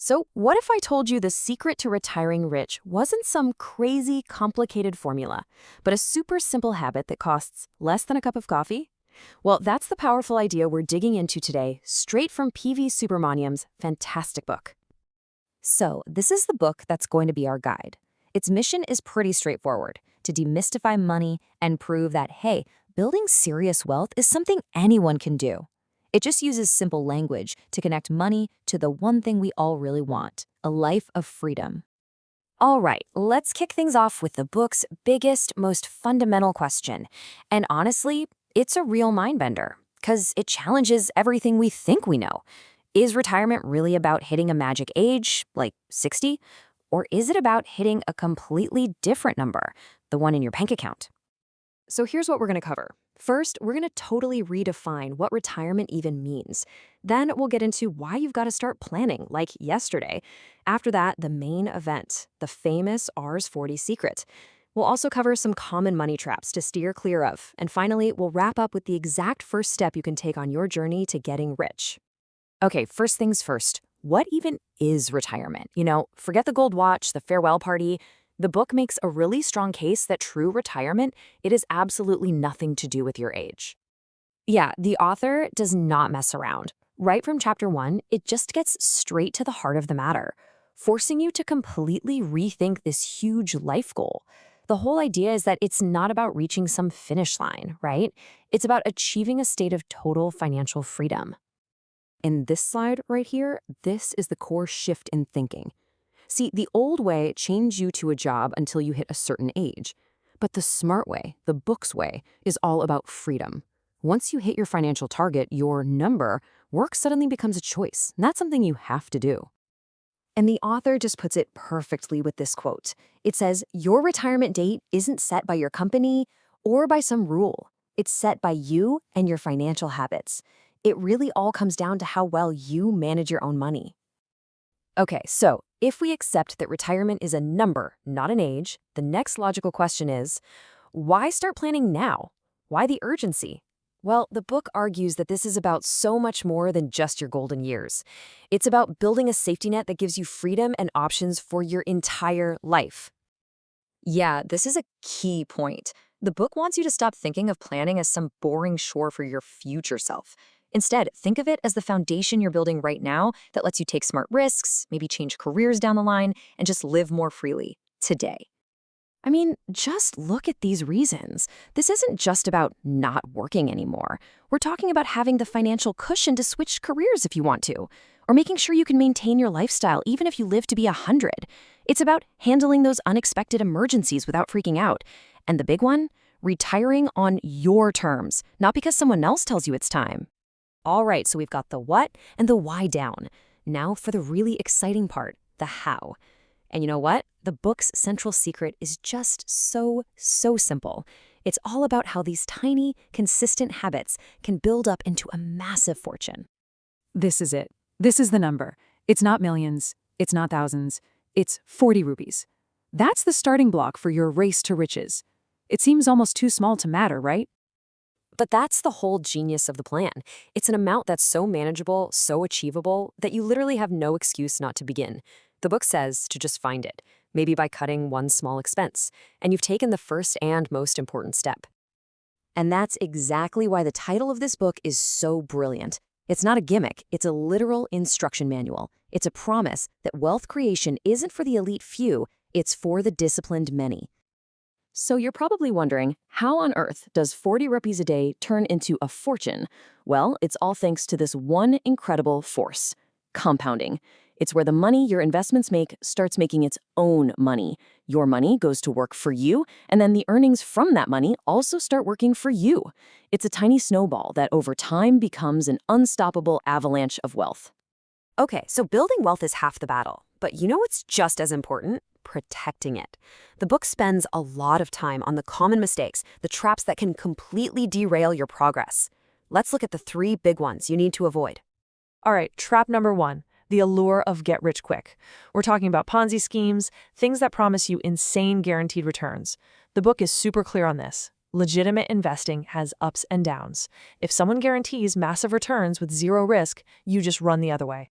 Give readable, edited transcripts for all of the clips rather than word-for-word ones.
So, what if I told you the secret to retiring rich wasn't some crazy, complicated formula, but a super simple habit that costs less than a cup of coffee? Well, that's the powerful idea we're digging into today, straight from PV Subramaniam's fantastic book. So, this is the book that's going to be our guide. Its mission is pretty straightforward to demystify money and prove that, hey, building serious wealth is something anyone can do. It just uses simple language to connect money to the one thing we all really want, a life of freedom. All right, let's kick things off with the book's biggest, most fundamental question. And honestly, it's a real mind bender because it challenges everything we think we know. Is retirement really about hitting a magic age, like 60? Or is it about hitting a completely different number, the one in your bank account? So, here's what we're going to cover. First, we're going to totally redefine what retirement even means. Then, we'll get into why you've got to start planning, like yesterday. After that, the main event, the famous Rs 40 secret. We'll also cover some common money traps to steer clear of. And finally, we'll wrap up with the exact first step you can take on your journey to getting rich. Okay, first things first. What even is retirement? Forget the gold watch, the farewell party. The book makes a really strong case that true retirement, it has absolutely nothing to do with your age. Yeah, the author does not mess around. Right from chapter 1, it just gets straight to the heart of the matter, forcing you to completely rethink this huge life goal. The whole idea is that it's not about reaching some finish line, right? It's about achieving a state of total financial freedom. In this slide right here, this is the core shift in thinking. See, the old way chained you to a job until you hit a certain age. But the smart way, the book's way, is all about freedom. Once you hit your financial target, your number, work suddenly becomes a choice, not something you have to do. And the author just puts it perfectly with this quote. It says, your retirement date isn't set by your company or by some rule. It's set by you and your financial habits. It really all comes down to how well you manage your own money. Okay, so if we accept that retirement is a number, not an age, the next logical question is, why start planning now? Why the urgency? Well, the book argues that this is about so much more than just your golden years. It's about building a safety net that gives you freedom and options for your entire life. Yeah, this is a key point. The book wants you to stop thinking of planning as some boring chore for your future self. Instead, think of it as the foundation you're building right now that lets you take smart risks, maybe change careers down the line, and just live more freely today. I mean, just look at these reasons. This isn't just about not working anymore. We're talking about having the financial cushion to switch careers if you want to, or making sure you can maintain your lifestyle even if you live to be 100. It's about handling those unexpected emergencies without freaking out. And the big one? Retiring on your terms, not because someone else tells you it's time. All right, so we've got the what and the why down. Now for the really exciting part, the how. And you know what? The book's central secret is just so simple. It's all about how these tiny, consistent habits can build up into a massive fortune. This is it. This is the number. It's not millions. It's not thousands. It's 40 rupees. That's the starting block for your race to riches. It seems almost too small to matter, right? But that's the whole genius of the plan. It's an amount that's so manageable, so achievable, that you literally have no excuse not to begin. The book says to just find it, maybe by cutting one small expense, and you've taken the first and most important step. And that's exactly why the title of this book is so brilliant. It's not a gimmick, it's a literal instruction manual. It's a promise that wealth creation isn't for the elite few, it's for the disciplined many. So you're probably wondering, how on earth does 40 rupees a day turn into a fortune? Well, it's all thanks to this one incredible force, compounding. It's where the money your investments make starts making its own money. Your money goes to work for you, and then the earnings from that money also start working for you. It's a tiny snowball that over time becomes an unstoppable avalanche of wealth. Okay, so building wealth is half the battle, but you know what's just as important? Protecting it. The book spends a lot of time on the common mistakes, the traps that can completely derail your progress. Let's look at the 3 big ones you need to avoid. All right, trap number 1, the allure of get rich quick. We're talking about Ponzi schemes, things that promise you insane guaranteed returns. The book is super clear on this. Legitimate investing has ups and downs. If someone guarantees massive returns with zero risk, you just run the other way.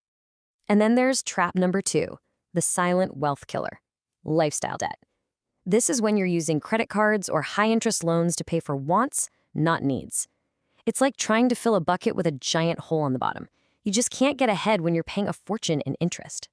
And then there's trap number 2, the silent wealth killer, lifestyle debt. This is when you're using credit cards or high-interest loans to pay for wants, not needs. It's like trying to fill a bucket with a giant hole on the bottom. You just can't get ahead when you're paying a fortune in interest.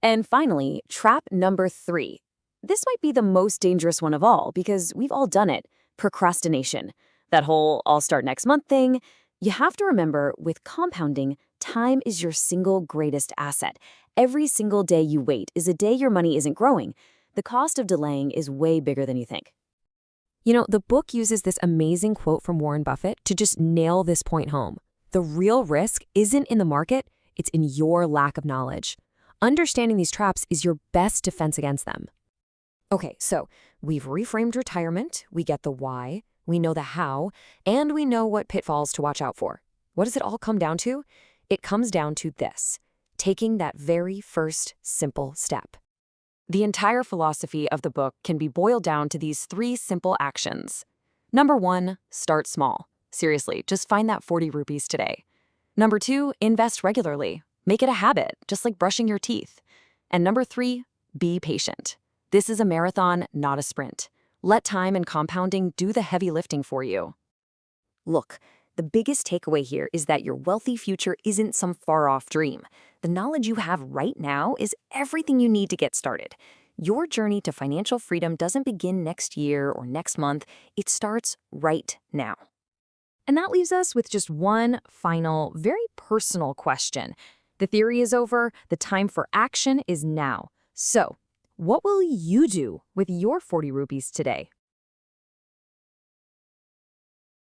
And finally, trap number 3. This might be the most dangerous one of all because we've all done it. Procrastination. That whole I'll start next month thing. You have to remember, with compounding, time is your single greatest asset. Every single day you wait is a day your money isn't growing. The cost of delaying is way bigger than you think. You know, the book uses this amazing quote from Warren Buffett to just nail this point home. The real risk isn't in the market, it's in your lack of knowledge. Understanding these traps is your best defense against them. Okay, so we've reframed retirement, we get the why, we know the how, and we know what pitfalls to watch out for. What does it all come down to? It comes down to this: taking that very first simple step. The entire philosophy of the book can be boiled down to these 3 simple actions. Number 1, start small. Seriously, just find that 40 rupees today. Number 2, invest regularly. Make it a habit, just like brushing your teeth. And number 3, be patient. This is a marathon, not a sprint. Let time and compounding do the heavy lifting for you. Look, the biggest takeaway here is that your wealthy future isn't some far-off dream. The knowledge you have right now is everything you need to get started. Your journey to financial freedom doesn't begin next year or next month. It starts right now. And that leaves us with just one final, very personal question. The theory is over, the time for action is now. So, what will you do with your 40 rupees today?